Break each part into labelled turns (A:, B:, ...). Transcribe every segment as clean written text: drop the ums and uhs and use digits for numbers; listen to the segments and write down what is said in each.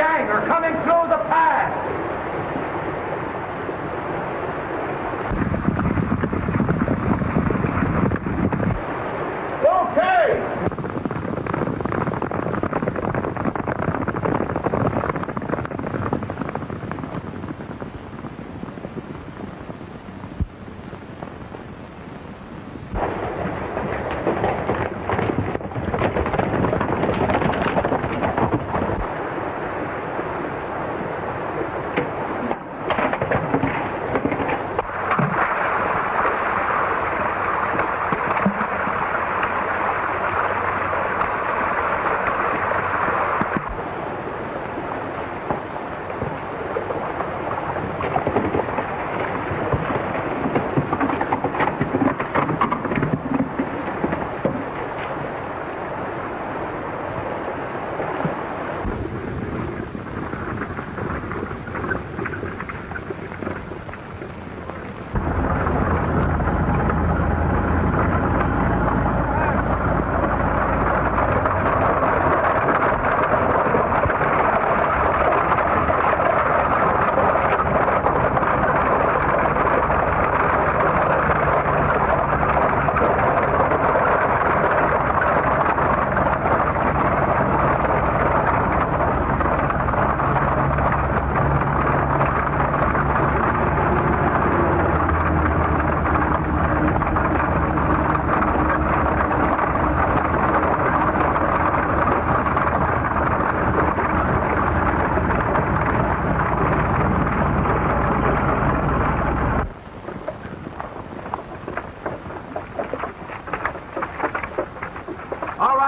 A: gang are coming through the pass. Okay.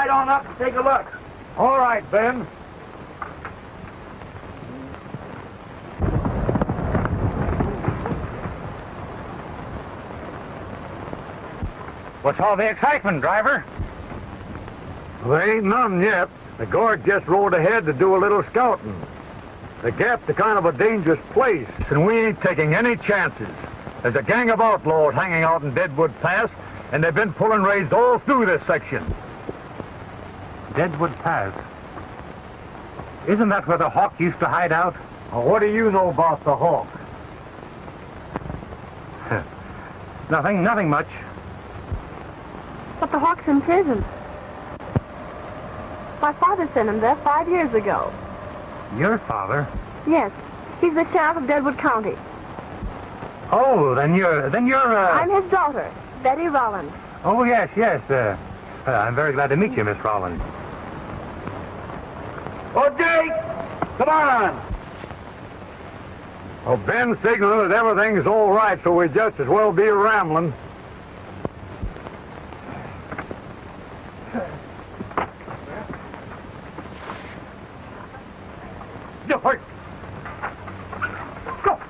A: On up and take a look.
B: All right, Ben.
A: What's all the excitement, driver?
B: Well, there ain't none yet. The guard just rode ahead to do a little scouting. The Gap's a kind of a dangerous place, and we ain't taking any chances. There's a gang of outlaws hanging out in Deadwood Pass, and they've been pulling raids all through this section.
A: Deadwood Pass. Isn't that where the Hawk used to hide out?
B: Well, what do you know about the Hawk?
A: Nothing much.
C: But the Hawk's in prison. My father sent him there 5 years ago.
A: Your father?
C: Yes. He's the sheriff of Deadwood County.
A: Oh, then you're
C: I'm his daughter, Betty Rollins.
A: Oh, yes. I'm very glad to meet you, Miss Rollins.
B: Oh, Jake! Come on! Well, Ben signaled that everything's all right, so we just as well be rambling. George! Go!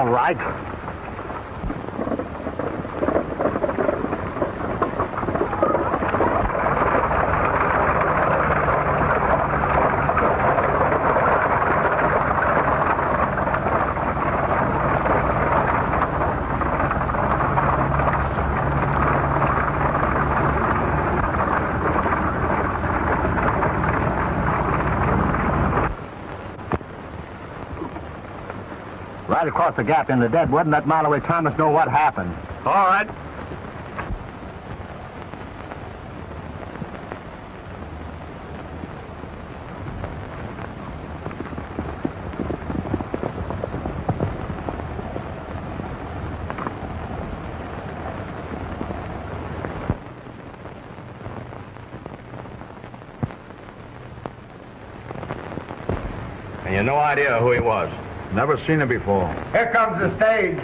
B: all right. Right across the gap into Deadwood and let Malloway Thomas know what happened.
A: All right.
D: And you no idea who he was?
B: Never seen him before.
A: Here comes the stage.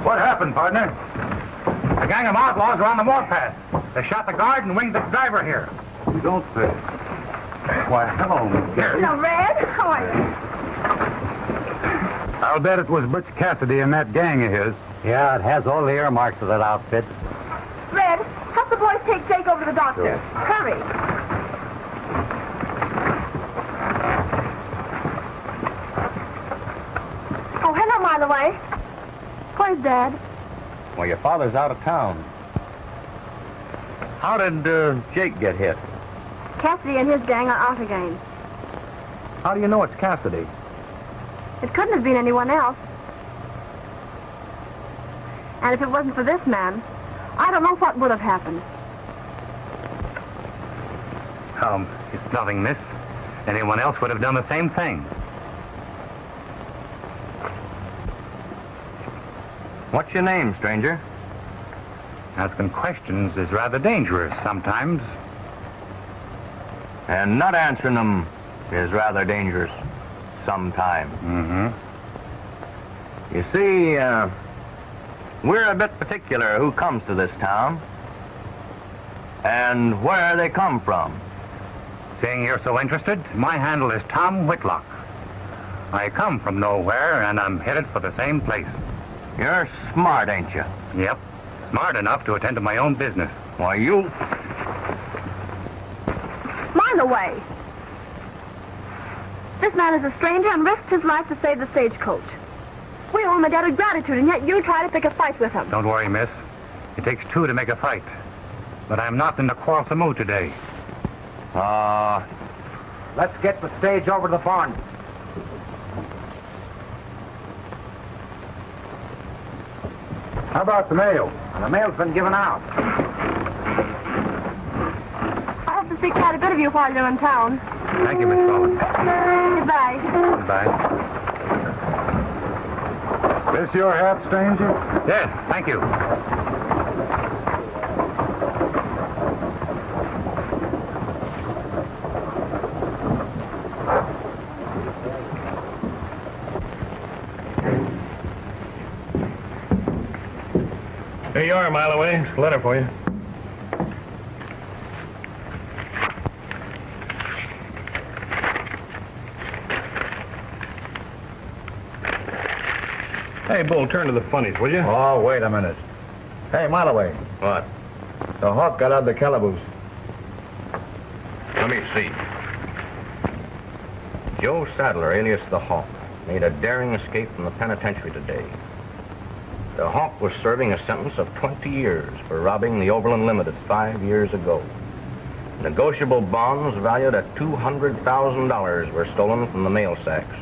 A: What happened, partner? A gang of outlaws are on the warpath. They shot the guard and winged the driver here.
B: You don't say. Why, hello, Miss Gary.
C: Hello, Red. How are you?
B: I'll bet it was Butch Cassidy and that gang of his.
A: Yeah, it has all the earmarks of that outfit.
C: Red, help the boys take Jake over to the doctor.
B: Sure.
C: Hurry. Oh, hello, Malloway. Where's Dad?
D: Well, your father's out of town. How did Jake get hit?
C: Cassidy and his gang are out again.
D: How do you know it's Cassidy?
C: It couldn't have been anyone else. And if it wasn't for this man, I don't know what would have happened.
A: It's nothing, miss. Anyone else would have done the same thing.
D: What's your name, stranger?
A: Asking questions is rather dangerous sometimes.
D: And not answering them is rather dangerous sometimes.
A: Mm-hmm.
D: You see, we're a bit particular who comes to this town and where they come from.
A: Seeing you're so interested, my handle is Tom Whitlock. I come from nowhere, and I'm headed for the same place.
D: You're smart, ain't you?
A: Yep. Smart enough to attend to my own business.
D: Why, you...
C: Mind the way. This man is a stranger and risked his life to save the stagecoach. We owe him a debt of gratitude, and yet you try to pick a fight with him.
A: Don't worry, miss. It takes two to make a fight. But I'm not in the quarrelsome mood today.
B: Let's get the stage over to the barn. How about the mail? The mail's been given out.
C: I hope to see quite a bit of you while you're in town.
A: Thank you, Miss Collins.
C: Goodbye.
A: Goodbye.
B: This your hat, stranger?
A: Yes, thank you.
D: Here you are, Malloway. It's a letter for you. Hey, Bull, turn to the funnies, will you?
B: Oh, wait a minute. Hey, Malloway,
D: What?
B: the hawk got out of the calaboose.
D: Let me see. Joe Sadler, alias the Hawk, made a daring escape from the penitentiary today. The Hawk was serving a sentence of 20 years for robbing the Overland Limited 5 years ago. Negotiable bonds valued at $200,000 were stolen from the mail sacks.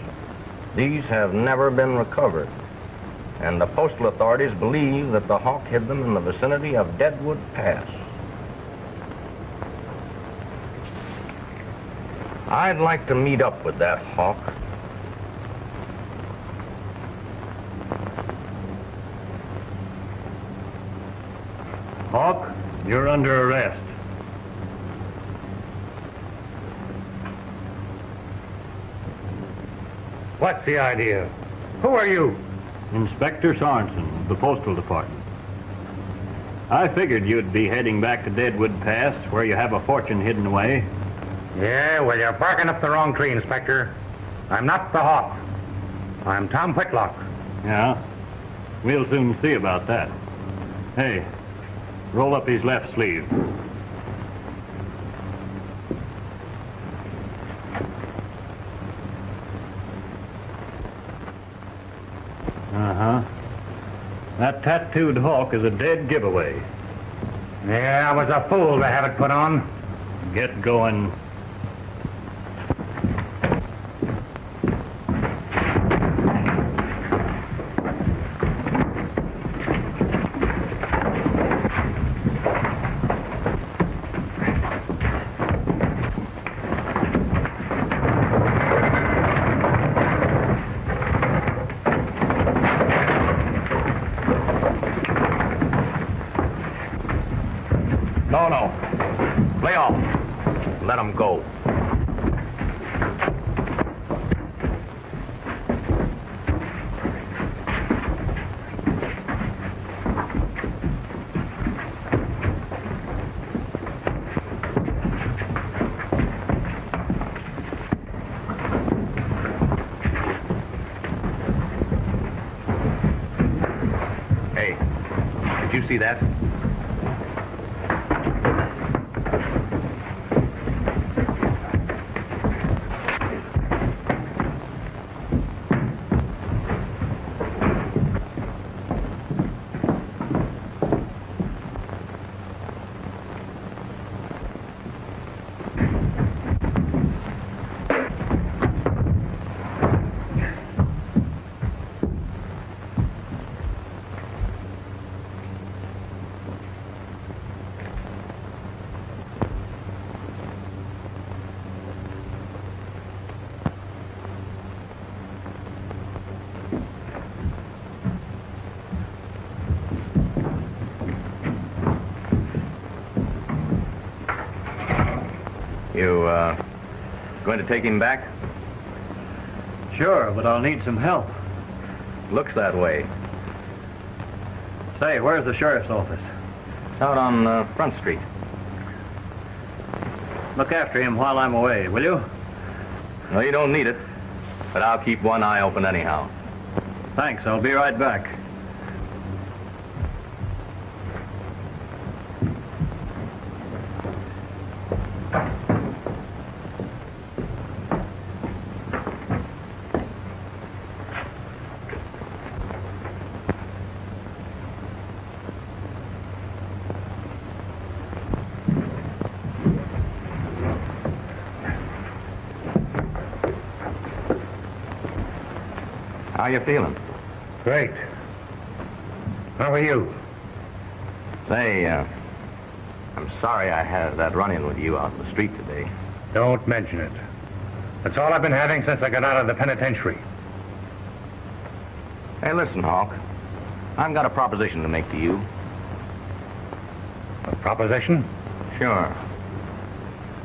D: These have never been recovered, and the postal authorities believe that the Hawk hid them in the vicinity of Deadwood Pass. I'd like to meet up with that Hawk.
B: Hawk, you're under arrest.
A: What's the idea? Who are you?
E: Inspector Sorensen of the Postal Department. I figured you'd be heading back to Deadwood Pass, where you have a fortune hidden away.
A: Yeah, well, you're barking up the wrong tree, Inspector. I'm not the Hawk. I'm Tom Whitlock.
E: Yeah? We'll soon see about that. Hey, roll up his left sleeve. Uh-huh. That tattooed hawk is a dead giveaway.
A: Yeah, I was a fool to have it put on.
E: Get going.
D: No. Lay off. Let him go. Hey, did you see that? You, going to take him back?
E: Sure, but I'll need some help.
D: Looks that way.
E: Say, where's the sheriff's office?
D: It's out on Front Street.
E: Look after him while I'm away, will you?
D: No, you don't need it. But I'll keep one eye open anyhow.
E: Thanks, I'll be right back.
D: How you feeling?
A: Great. How are you?
D: Say, I'm sorry I had that run-in with you out in the street today.
A: Don't mention it. That's all I've been having since I got out of the penitentiary.
D: Hey, listen, Hawk. I've got a proposition to make to you.
A: A proposition?
D: Sure.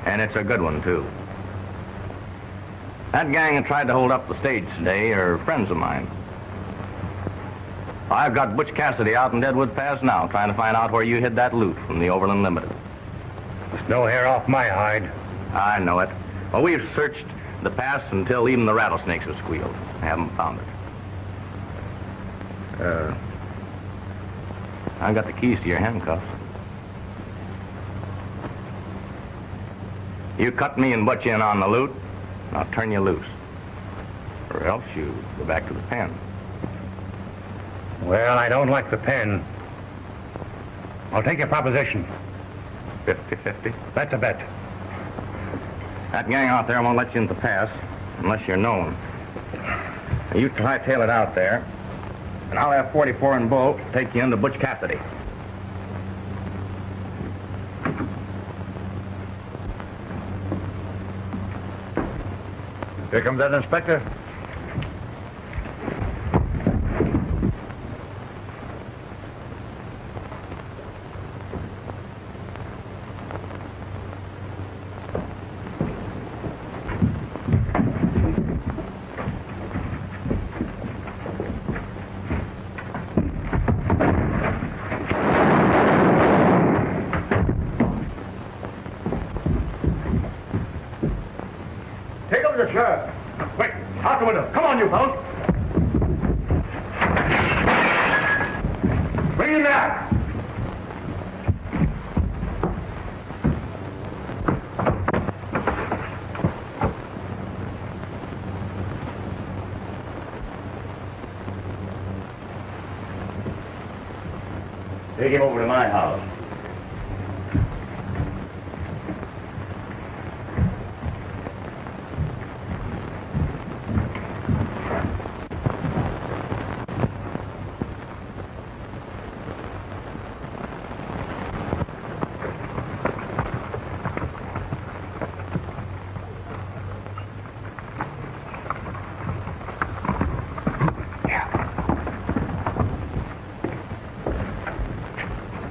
D: And it's a good one, too. That gang that tried to hold up the stage today are friends of mine. I've got Butch Cassidy out in Deadwood Pass now, trying to find out where you hid that loot from the Overland Limited.
A: There's no hair off my hide.
D: I know it. Well, we've searched the pass until even the rattlesnakes have squealed. I haven't found it. I've got the keys to your handcuffs. You cut me and Butch in on the loot, and I'll turn you loose. Or else you go back to the pen.
A: Well, I don't like the pen. I'll take your proposition.
D: 50-50.
A: That's a bet.
D: That gang out there won't let you in the pass unless you're known. Now, you hightail it out there, and I'll have 44 and Bull take you into Butch Cassidy.
B: Here comes that inspector. Come on, you fellows. Bring him back.
E: Take him over to my house.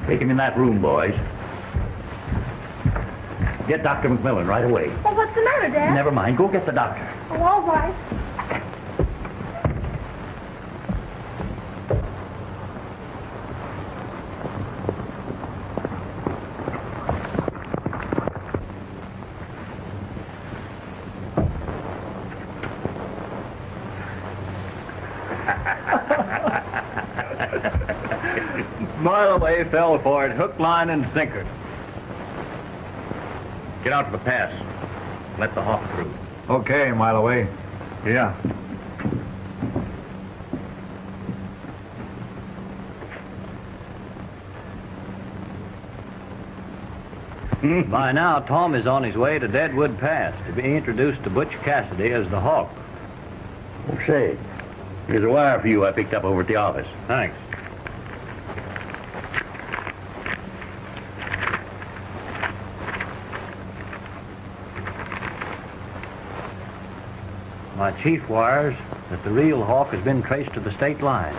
E: Take him in that room, boys. Get Dr. McMillan right away.
C: Well, what's the matter, Dad?
E: Never mind. Go get the doctor.
C: Oh, all right.
E: Mile away fell for it, hook, line, and sinker. Get out to the pass. Let the hawk through.
B: Okay, Mile away.
E: Yeah. By now, Tom is on his way to Deadwood Pass to be introduced to Butch Cassidy as the Hawk.
F: Oh, say, here's a wire for you I picked up over at the office.
E: Thanks. My chief wires that the real Hawk has been traced to the state line.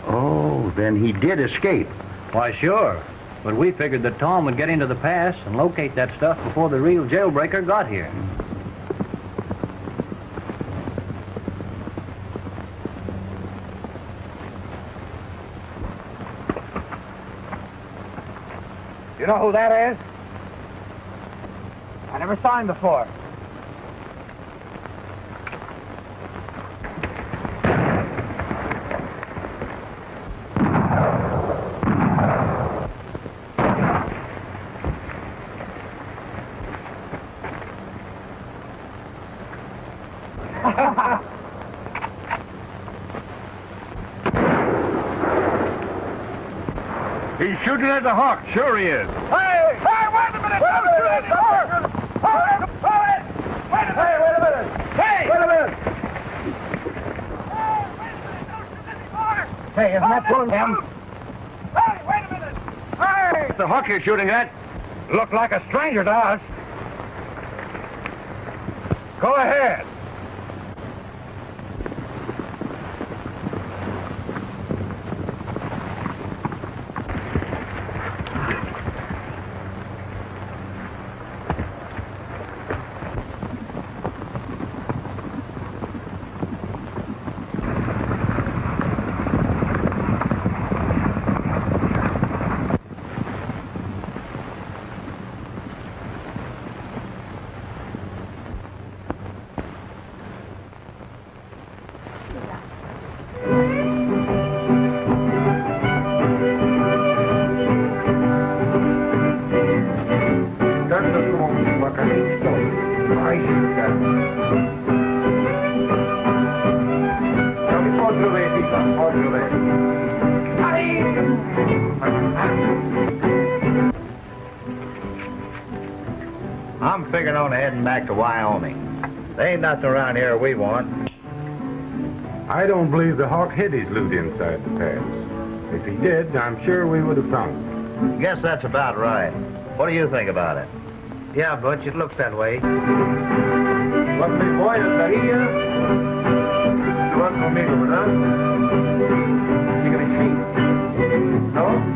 F: Oh, then he did escape.
E: Why, sure. But we figured that Tom would get into the pass and locate that stuff before the real jailbreaker got here.
B: You know who that is? I never saw him before. He's shooting at the Hawk. Sure he is. Hey! Hey, wait a minute! Don't shoot at the Hawk! Hold it! Hold it! Wait a minute! Hey, wait a minute! Hey! Wait a minute! Hey, wait a minute! Don't shoot at the Hawk! Hey, isn't that one of them? Hey, wait a minute! Hey! The Hawk you're shooting at? Look like a stranger to us. Go ahead. I'm figuring on heading back to Wyoming. There ain't nothing around here we want.
G: I don't believe the Hawk hid his loot inside the pass. If he did, I'm sure we would have found it.
B: Guess that's about right. What do you think about it? Yeah, Butch, it looks that way.
G: What me boy estaría? Tú vas conmigo, ¿verdad? Dígame sí. ¿No?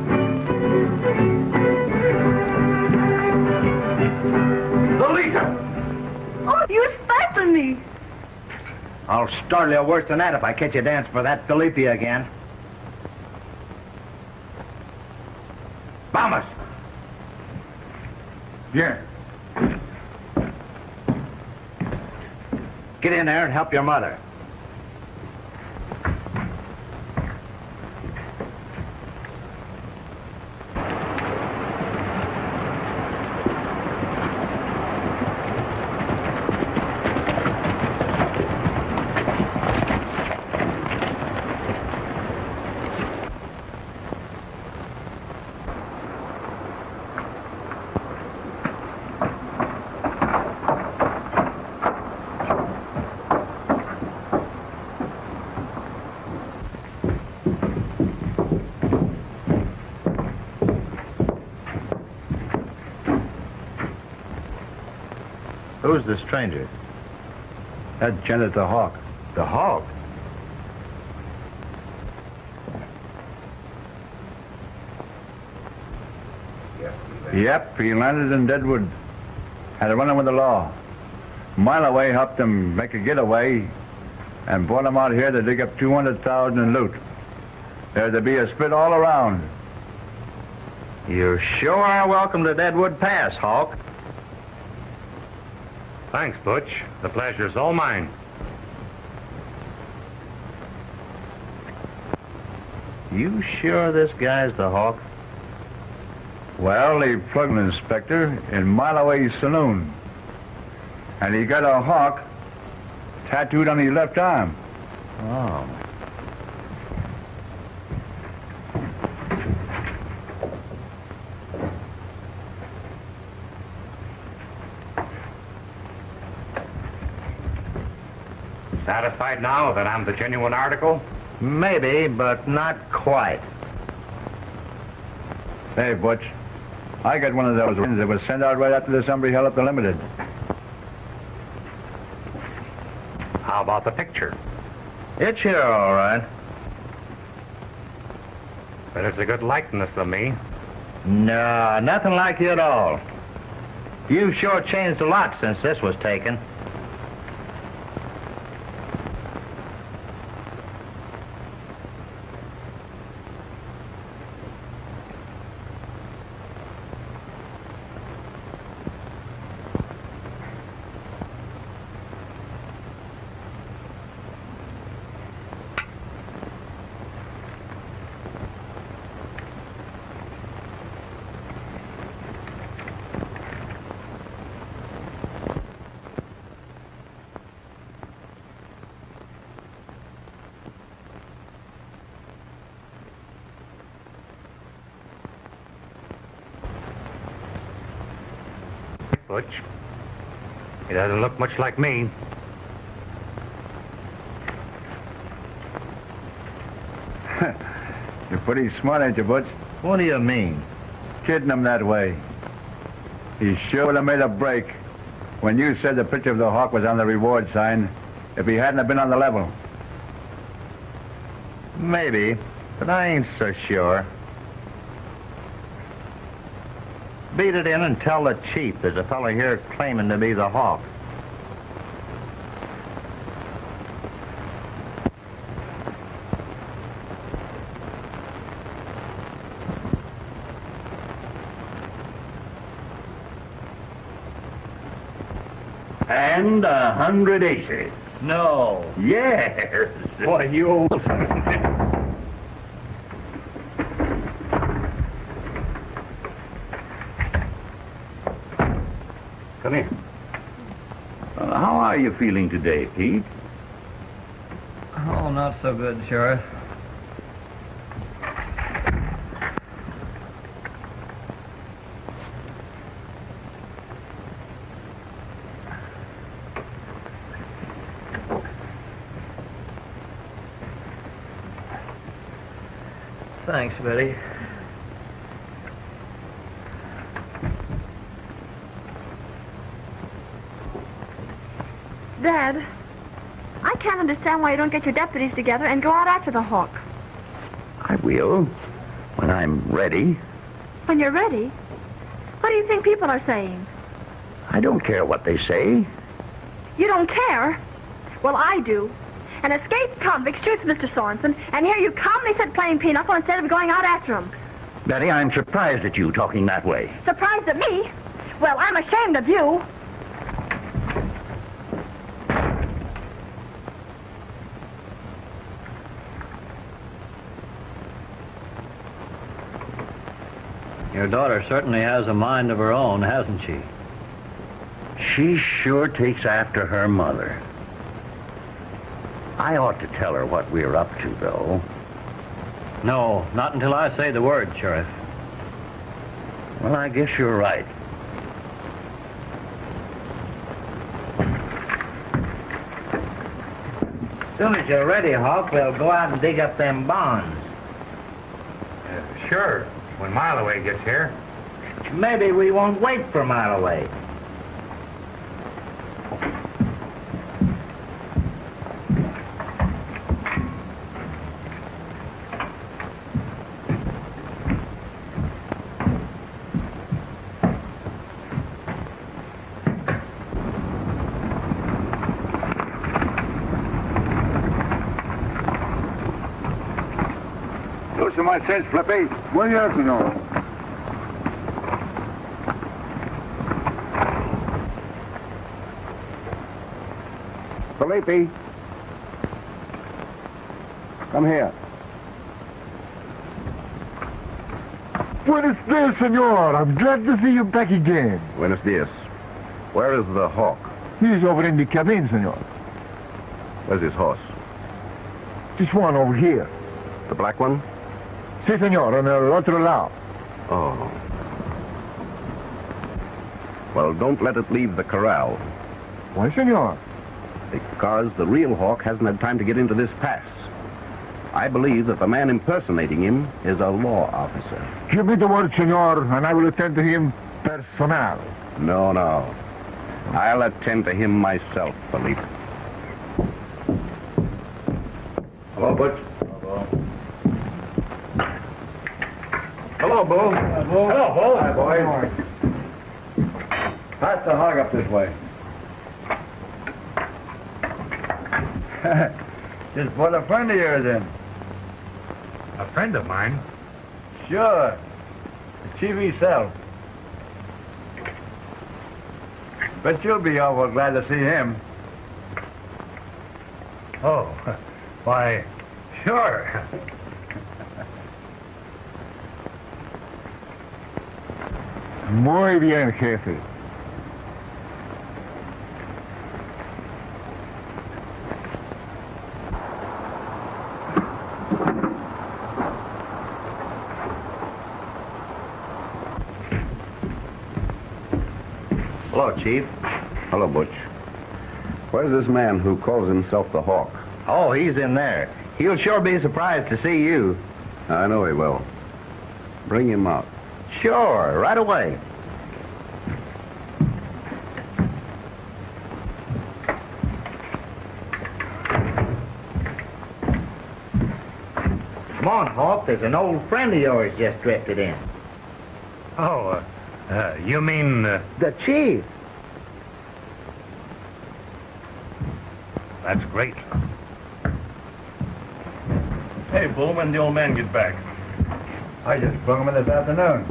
C: Oh, you stifled me.
B: I'll startle you worse than that if I catch you dancing for that Felipe again. Vamos!
G: Bien.
B: Get in there and help your mother.
D: Who's the stranger?
B: That's Janet the Hawk.
D: The Hawk?
B: Yep, he landed in Deadwood. Had a run-in with the law. A mile away, helped them make a getaway, and brought them out here to dig up 200,000 in loot. There'd to be a split all around.
D: You sure are welcome to Deadwood Pass, Hawk.
A: Thanks, Butch. The pleasure's all mine.
D: You sure this guy's the Hawk?
B: Well, he plugged an inspector in Mile Away Saloon. And he got a hawk tattooed on his left arm.
D: Oh.
A: Satisfied now that I'm the genuine article?
D: Maybe, but not quite.
B: Hey, Butch, I got one of those ones that was sent out right after the somebody held up the Limited.
A: How about the picture?
D: It's here, all right.
A: But it's a good likeness of me.
D: No, nothing like you at all. You've sure changed a lot since this was taken.
A: Butch. He doesn't look much like me.
B: You're pretty smart, ain't you, Butch?
D: What do you mean?
B: Kidding him that way. He sure would have made a break when you said the picture of the hawk was on the reward sign if he hadn't have been on the level.
D: Maybe, but I ain't so sure. Beat it in and tell the chief there's a fellow here claiming to be the Hawk.
F: And 100 aces.
D: No.
F: Yes.
E: Boy, you old... Come here.
F: How are you feeling today, Pete?
H: Oh, not so good, Sheriff. Thanks, Betty.
C: Dad, I can't understand why you don't get your deputies together and go out after the hawk.
F: I will, when I'm ready.
C: When you're ready? What do you think people are saying?
F: I don't care what they say.
C: You don't care? Well, I do. An escaped convict shoots Mr. Sorensen, and here you calmly sit playing pinochle instead of going out after him.
F: Betty, I'm surprised at you talking that way.
C: Surprised at me? Well, I'm ashamed of you.
H: Your daughter certainly has a mind of her own, hasn't she?
F: She sure takes after her mother. I ought to tell her what we're up to, though.
H: No, not until I say the word, Sheriff.
F: Well, I guess you're right.
D: As soon as you're ready, Hawk, we'll go out and dig up them bonds.
A: Sure, when Mile Away gets here.
D: Maybe we won't wait for Mile Away.
B: my sense, Flippy.
G: Muy bien, senor.
B: Felipe. Come here.
G: Buenos dias, senor. I'm glad to see you back again.
B: Buenos dias. Where is the hawk?
G: He's over in the cabin, senor.
B: Where's his horse?
G: This one over here.
B: The black one?
G: Si, senor, on el otro lado.
B: Oh. Well, don't let it leave the corral,
G: Why, senor?
B: because the real hawk hasn't had time to get into this pass. I believe that the man impersonating him is a law officer.
G: Give me the word, senor, and I will attend to him personal.
B: No, no. I'll attend to him myself, Felipe.
D: Hello, Butch.
B: Hello, Bo.
H: Hello, Bo.
B: Hi, boy.
H: Pass the hog up this way. Just put a friend of yours in.
A: A friend of mine?
H: Sure. The chief himself. Bet you'll be awful glad to see him.
A: Oh, why, sure.
G: Muy bien, jefe.
D: Hello, Chief.
B: Hello, Butch. Where's this man who calls himself the Hawk?
D: Oh, he's in there. He'll sure be surprised to see you.
B: I know he will. Bring him out.
D: Sure, right away. Come on, Hawk. There's an old friend of yours just drifted in.
A: Oh, you mean...
D: The chief.
A: That's great.
E: Hey, Bull, when the old man get back?
H: I just brung him in this afternoon.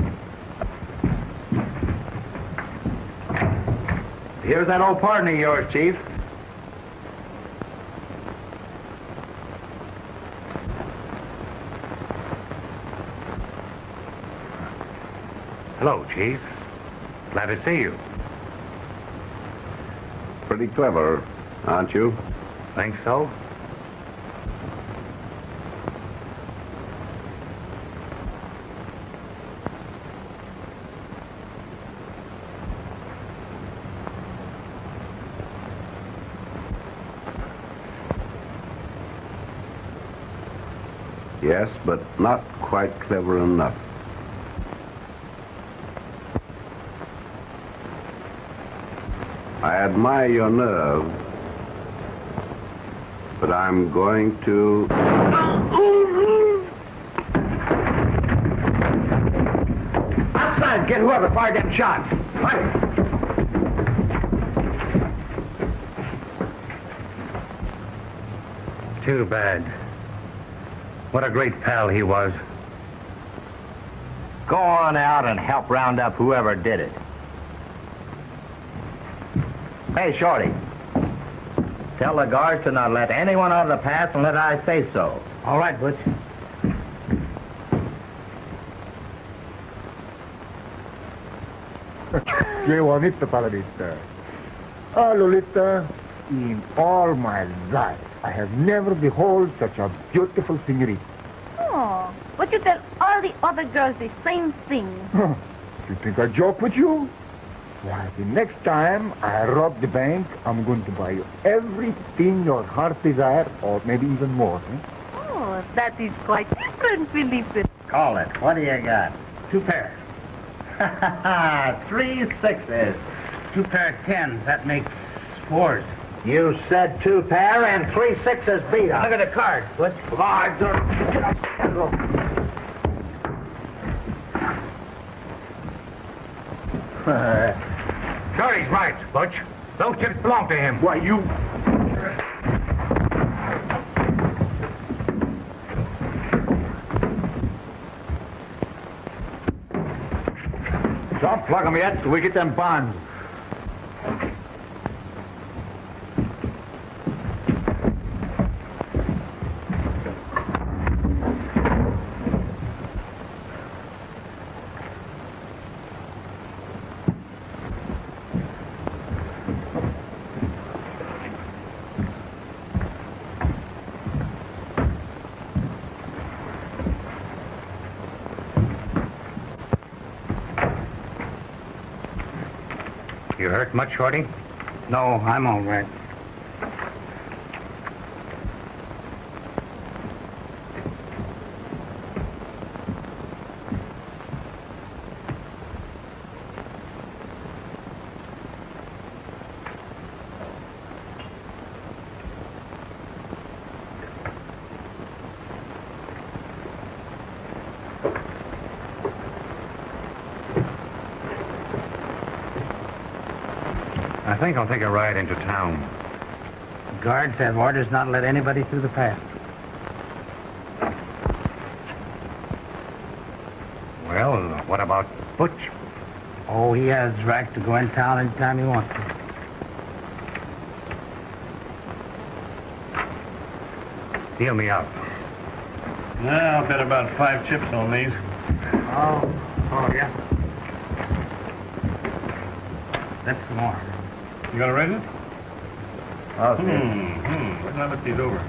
D: Here's that old partner of yours, Chief.
A: Hello, Chief. Glad to see you.
B: Pretty clever, aren't you?
A: Think so?
B: Yes, but not quite clever enough. I admire your nerve, but I'm going to...
D: Outside, get whoever fired them shots. Right.
A: Too bad. What a great pal he was.
D: Go on out and help round up whoever did it. Hey, Shorty. Tell the guards to not let anyone out of the pass unless I say so. All right, Butch.
G: Qué bonita paladita. Oh, Lolita, in all my life, I have never beheld such a beautiful senorita.
C: Oh, but you tell all the other girls the same thing.
G: You think I joke with you? Why, the next time I rob the bank, I'm going to buy you everything your heart desires, or maybe even more.
C: Oh, that is quite different, Felipe.
D: Call it. What do you got?
H: 2 pairs.
D: 3 sixes.
H: 2 pair of 10s. That makes 4s.
D: You said 2 pair and 3 sixes beat up.
H: Look at the card, Butch.
A: Shorty's right, Butch. Those chips belong to him.
G: Why, you...
B: Don't plug 'em yet till we get them bonds.
A: You hurt much, Shorty?
I: No, I'm all right.
A: I think I'll take a ride into town.
I: Guards have orders not to let anybody through the pass.
A: Well, what about Butch?
I: Oh, he has right to go in town anytime he wants to.
A: Deal me out.
E: I'll bet about 5 chips on these.
I: Oh, yeah. That's some more.
E: You gonna raise it?
B: I'll see.
E: Let's not look these over.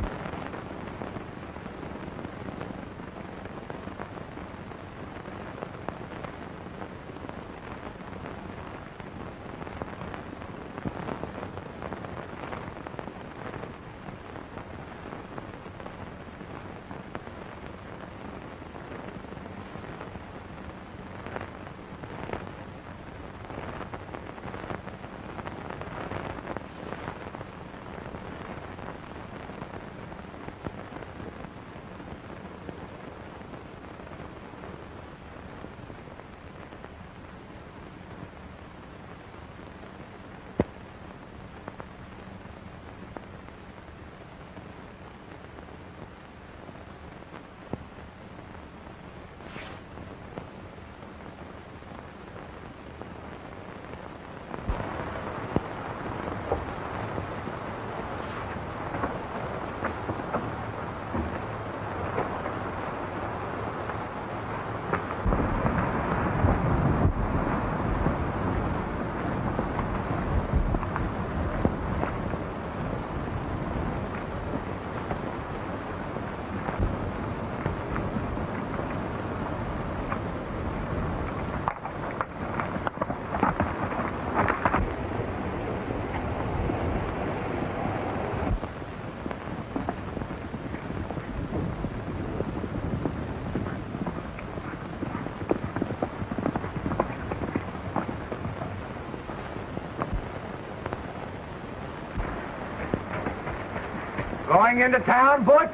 B: Going into town, Butch?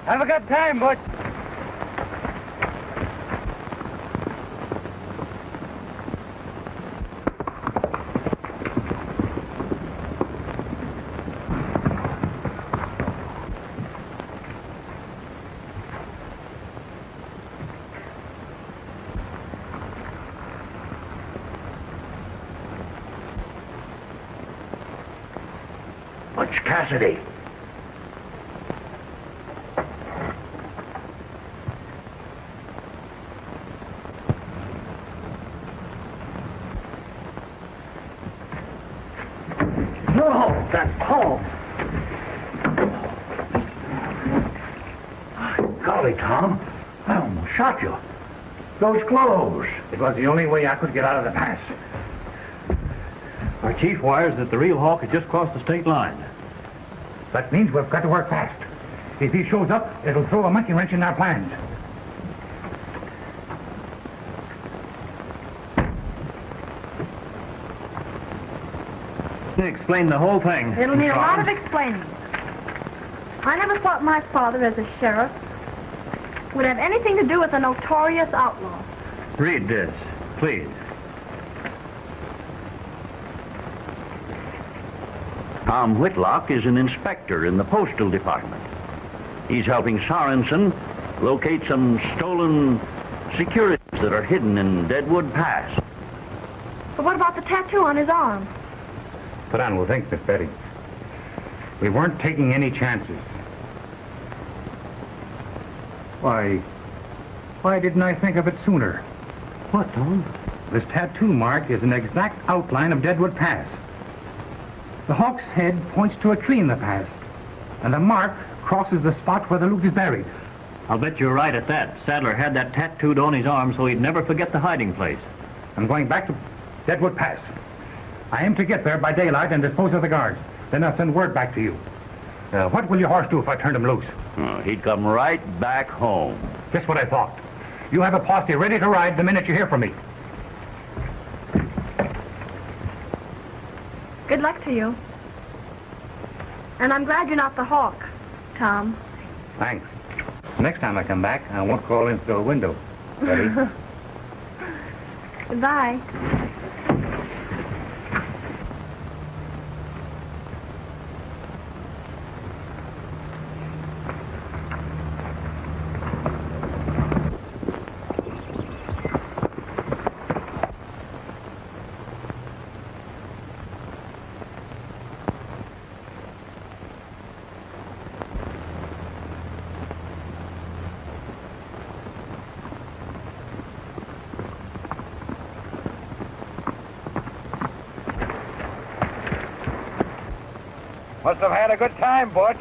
I: Haven't got time, Butch.
F: Butch Cassidy.
B: No, that's Tom.
F: Golly, Tom. I almost shot you. Those clothes.
I: It was the only way I could get out of the pass.
E: Our chief wires that the real hawk has just crossed the state line.
I: That means we've got to work fast. If he shows up, it'll throw a monkey wrench in our plans.
E: Explain the whole thing.
C: It'll need a lot of explaining. I never thought my father, as a sheriff, would have anything to do with a notorious outlaw.
E: Read this, please.
F: Tom Whitlock is an inspector in the postal department. He's helping Sorensen locate some stolen securities that are hidden in Deadwood Pass.
C: But what about the tattoo on his arm?
A: Sit down, we'll think, Miss Betty. We weren't taking any chances. Why didn't I think of it sooner?
H: What, Tom?
A: This tattoo mark is an exact outline of Deadwood Pass. The hawk's head points to a tree in the pass, and the mark crosses the spot where the loot is buried.
H: I'll bet you're right at that. Sadler had that tattooed on his arm so he'd never forget the hiding place.
A: I'm going back to Deadwood Pass. I am to get there by daylight and dispose of the guards. Then I'll send word back to you. What will your horse do if I turned him loose?
F: Oh, he'd come right back home.
A: Just what I thought. You have a posse ready to ride the minute you hear from me.
C: Good luck to you. And I'm glad you're not the hawk, Tom.
A: Thanks. Next time I come back, I won't crawl in through a window. Betty?
C: Goodbye.
B: Must have had a good time, Butch.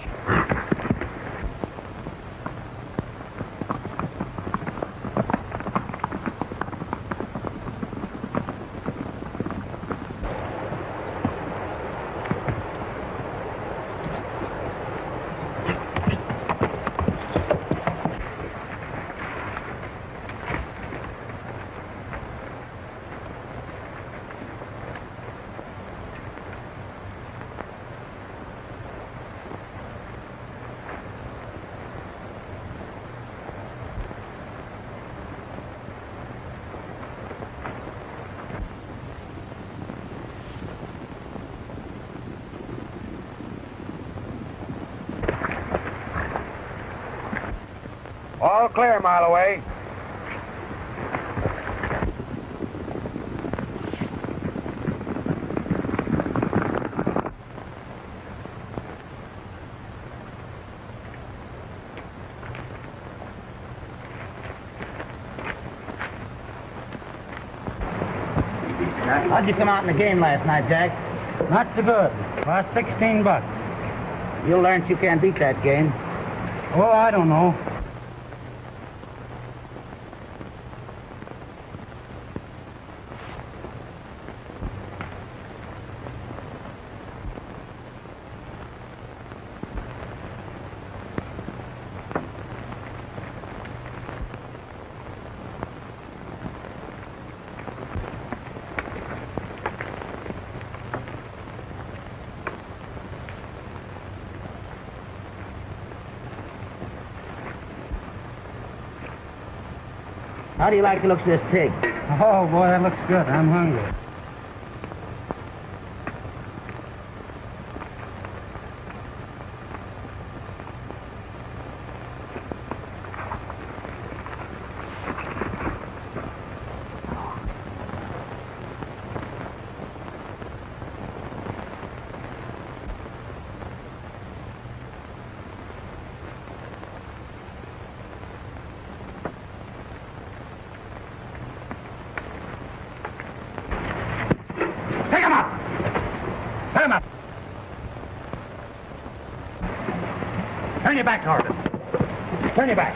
B: All clear, mile away.
J: How'd you come out in the game last night, Jack?
I: Not so good. Lost $16.
J: You'll learn you can't beat that game.
I: Oh, I don't know.
J: How do you like the looks of this pig?
I: Oh, boy, that looks good. I'm hungry. Take him up! Set him up! Turn your back toward him. Turn your back.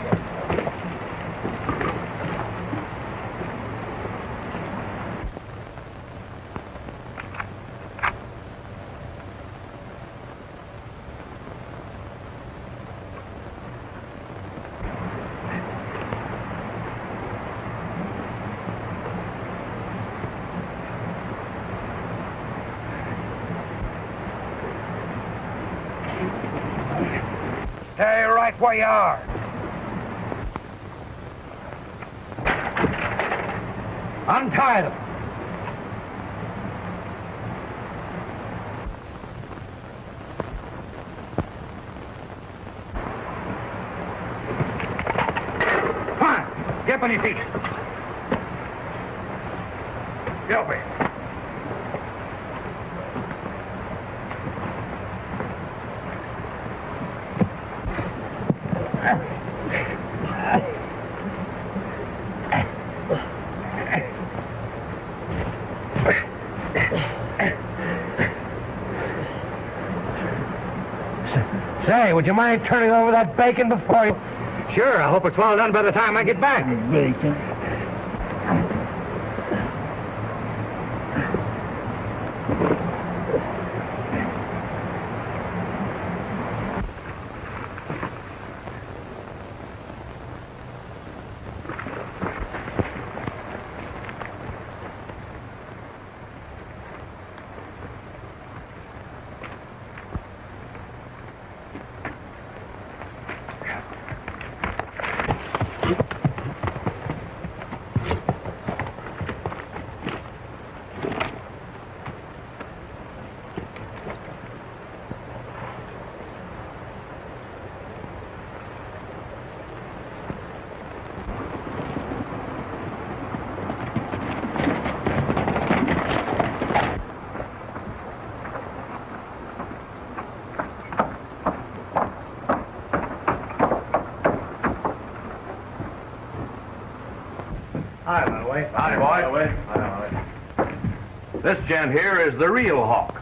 B: Stay right where you are. Untie them. Fine. Get
I: on your feet. Gilbert.
J: Say, would you mind turning over that bacon before you...
I: Sure, I hope it's well done by the time I get back.
J: Bacon?
D: Howdy, boy. This gent here is the real Hawk.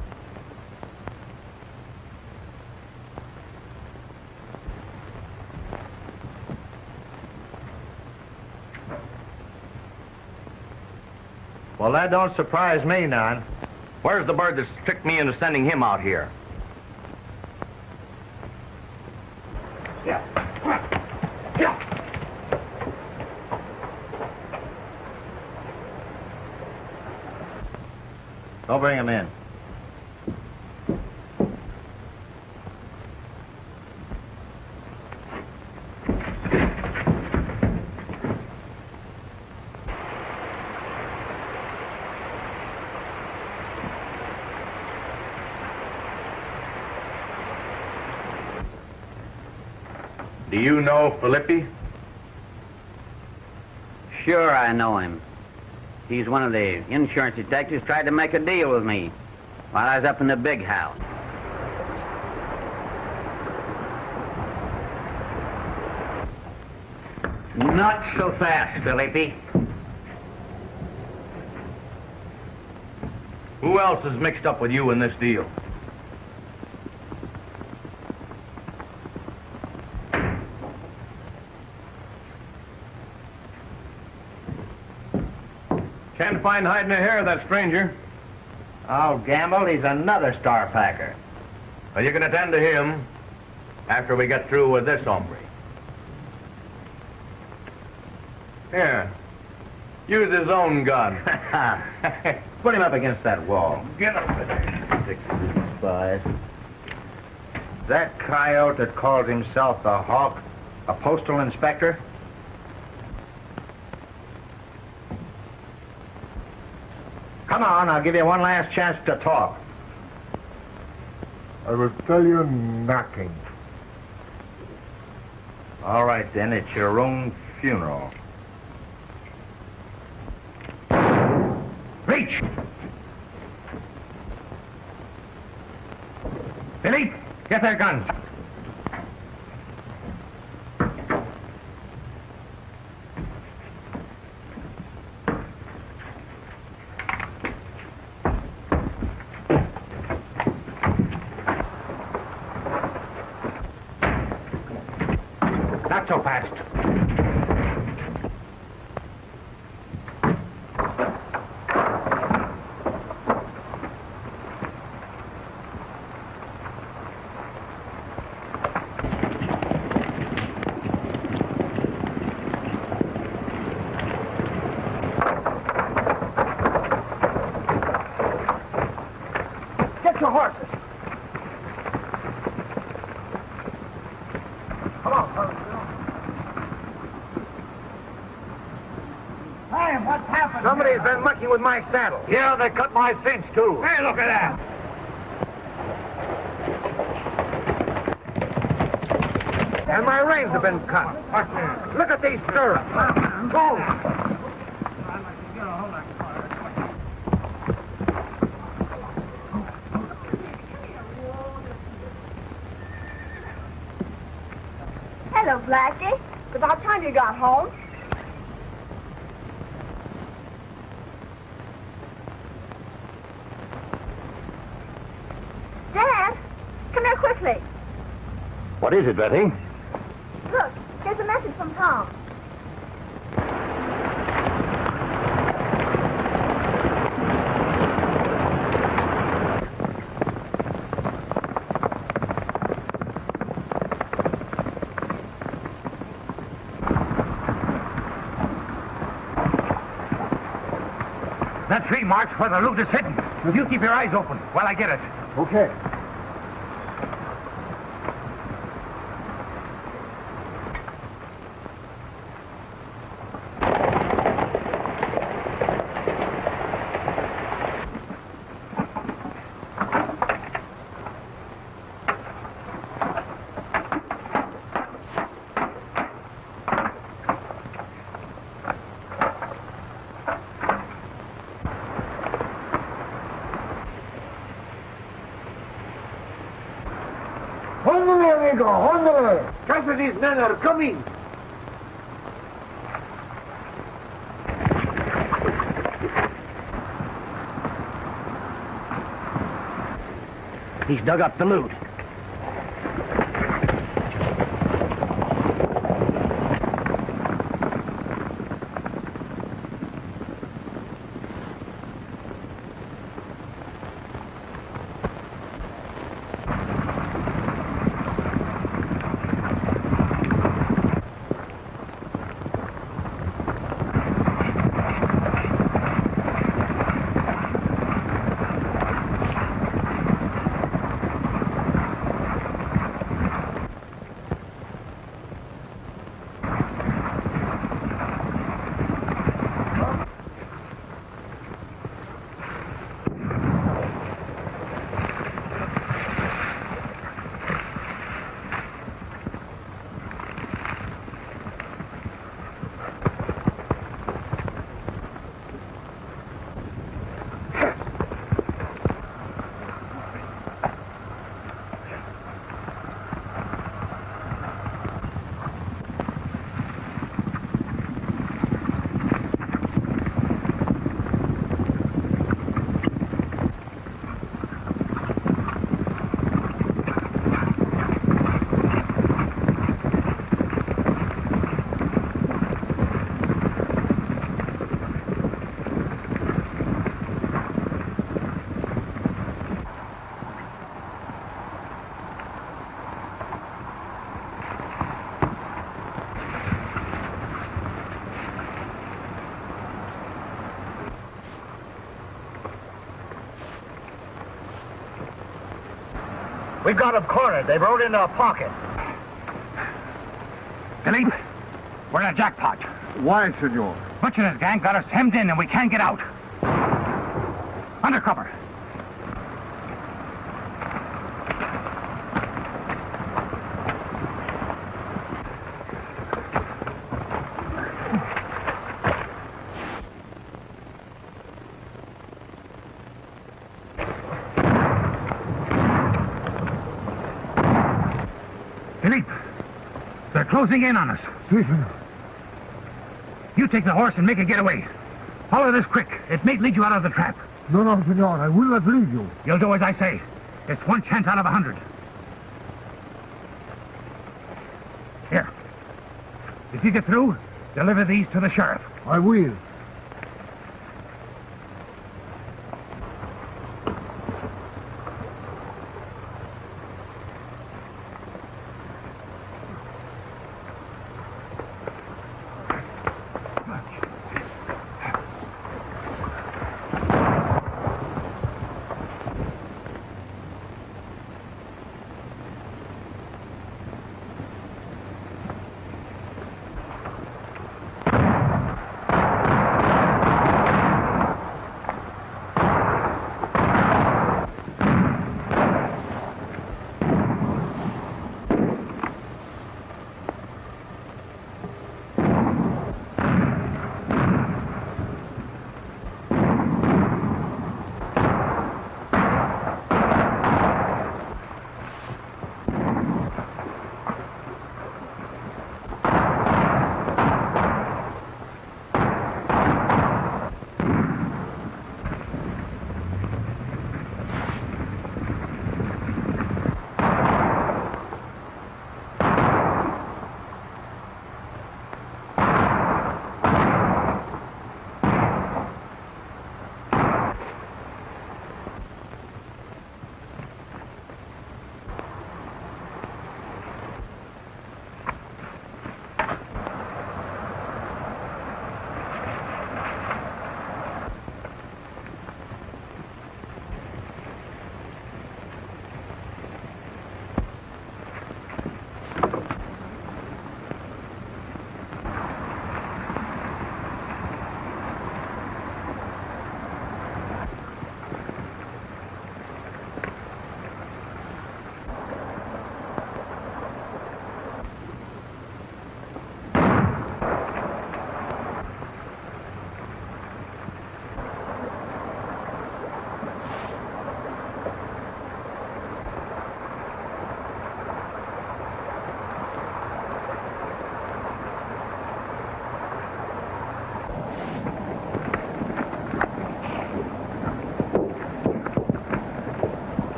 J: Well, that don't surprise me none.
D: Where's the bird that's tricked me into sending him out here?
J: Go bring him in.
D: Do you know Filippi?
K: Sure, I know him. He's one of the insurance detectives tried to make a deal with me while I was up in the big house. Not so fast, Filippi.
D: Who else is mixed up with you in this deal? Can't find hide nor hair of that stranger.
J: I'll gamble he's another star packer.
D: Well, you can attend to him after we get through with this hombre. Here, use his own gun.
J: Put him up against that wall.
D: Get up there.
J: Spies. That coyote that calls himself the Hawk, a postal inspector? Come on, I'll give you one last chance to talk.
G: I will tell you nothing.
J: All right, then, it's your own funeral.
I: Reach! Philippe, get their guns. Not so fast. Get your horses. Come on, fellas.
J: Hey, what's happened?
I: Somebody's been mucking with my saddle.
B: Yeah, they cut my cinch, too.
I: Hey, look at that. And my reins have been cut. Look at these stirrups.
C: Hello, Blackie. It's about time you got home. Dad, come here quickly.
B: What is it, Betty?
C: Look, here's a message from Tom.
A: That tree marks where the loot is hidden. You keep your eyes open while I get it.
G: Okay. Hóndole, amigo, hóndole. Cassidy's men are coming.
K: He's dug up the loot.
B: We've got them cornered. They rode into a pocket.
A: Philippe, we're in a jackpot.
G: Why, senor?
A: Butch and his gang got us hemmed in and we can't get out. Undercover. Philippe, they're closing in on us.
G: Si, senor.
A: You take the horse and make a getaway. Follow this quick. It may lead you out of the trap.
G: No, no, senor. I will not leave you.
A: You'll do as I say. It's one chance out of 100. Here. If you get through, deliver these to the sheriff.
G: I will.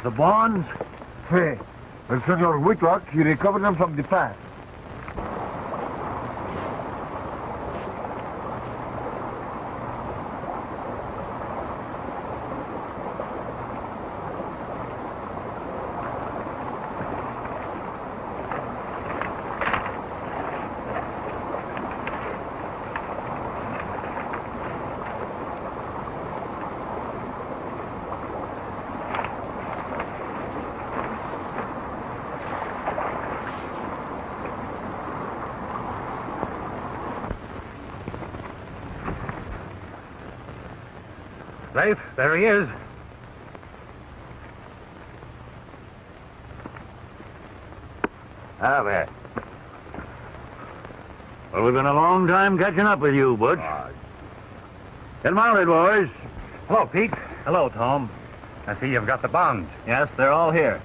B: The bonds?
G: Hey, well, Senor Whitlock, he recovered them from the pass.
A: Rafe, there he is.
J: Ah, man.
B: Well, we've been a long time catching up with you, Butch. Get mounted, boys.
A: Hello, Pete.
E: Hello, Tom.
A: I see you've got the bonds.
E: Yes, they're all here.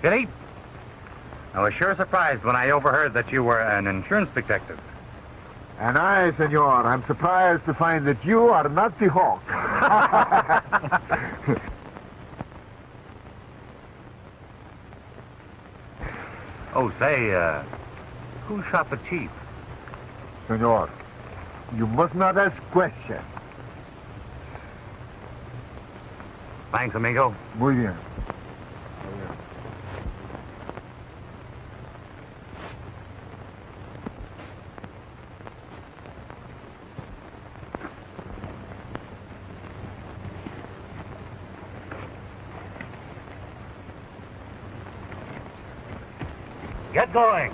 A: Kitty, I was sure surprised when I overheard that you were an insurance detective.
G: And I, Senor, I'm surprised to find that you are not the hawk.
A: Oh, say, who shot the chief?
G: Senor, you must not ask questions.
A: Thanks, amigo.
G: Muy bien.
A: Get going.